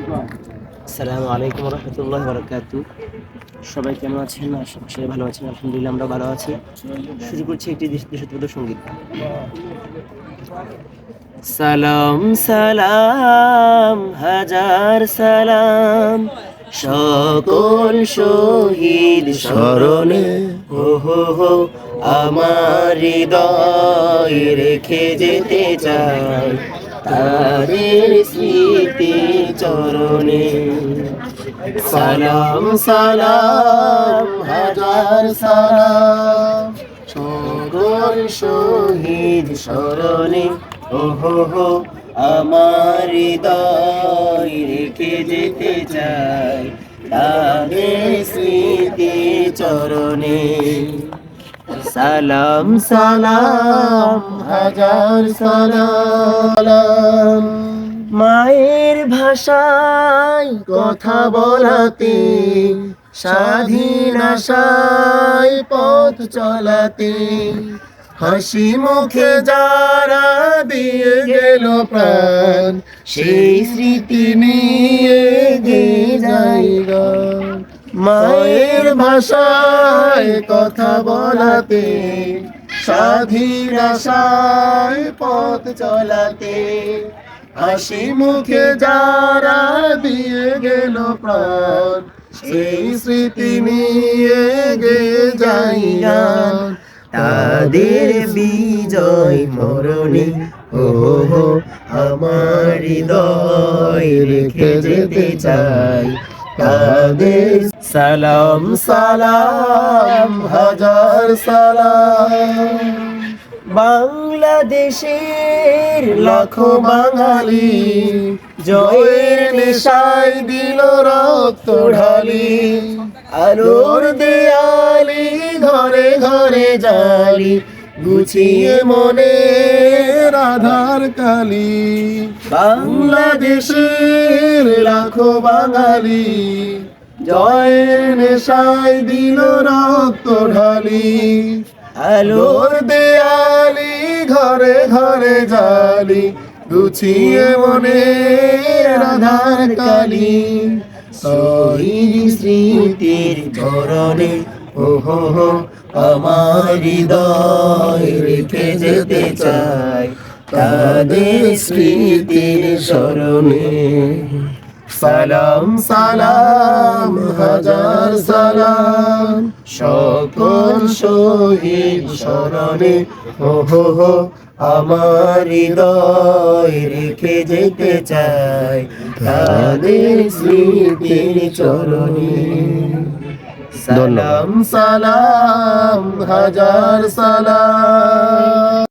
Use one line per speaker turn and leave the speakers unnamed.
আসসালামু আলাইকুম রহমতুল্লাহ বারাকাতু। সবাই কেমন আছেন? আশা করি সবাই ভালো আছেন। আলহামদুলিল্লাহ আমরা ভালো আছি। শুরু করছি একটি দেশাত্মবোধক সঙ্গীত। সালাম সালাম হাজার সালাম সকল শহীদ স্মরণে, হো হো হো আমার হৃদয় রেখে যেতে চাই তাদের স্মৃতি চরণে। সালাম সালাম হাজার সালাম সকল শহীদ স্মরণে, ও হো হো আমার হৃদয় রেখে যেতে চাই তাদের স্মৃতি চরণে। সালাম সালাম হাজার সালাম মায়ের ভাষায় কথা বলাতে, স্বাধীন আশায় পথ চলাতে, হাসি মুখে যারা দিয়ে গেল প্রাণ, সেই স্মৃতি নিয়ে গেয়ে যায় গান। মায়ের ভাষায় কথা বলাতে, স্বাধীন আশায় পথ চলাতে, হাসি মুখে যারা দিয়ে গেল প্রাণ, সেই স্মৃতি নিয়ে গেয়ে যাই গান। তাদের বিজয় মরণে, ও হো আমার হৃদয় রেখে যেতে চাই তাদের। সালাম সালাম হাজার সালাম বাংলাদেশের লাখো বাঙালি, জয়ের নেশায় দিল রক্ত ঢালি, আলোর দেয়ালি ঘরে ঘরে জালি, গুছিয়ে মনে রাধার কালি। বাংলাদেশের লাখো বাঙালি, জয়ের নেশায় দিল রক্ত ঢালি, আলোর দেয়ালি ঘরে ঘরে জালি, গুছিয়ে মনে রাধার কালি। শহীদ স্মৃতির চরণে, ও হো হো আমার হৃদয় রেখে যেতে চাই তাদের স্মৃতির স্মরণে। সালাম সালাম হাজার সালাম সকল শহীদ স্মরণে, ও হো হো আমার হৃদয় রেখে যেতে চাই তাদের স্মৃতির চরণে। সালাম সালাম হাজার সালাম।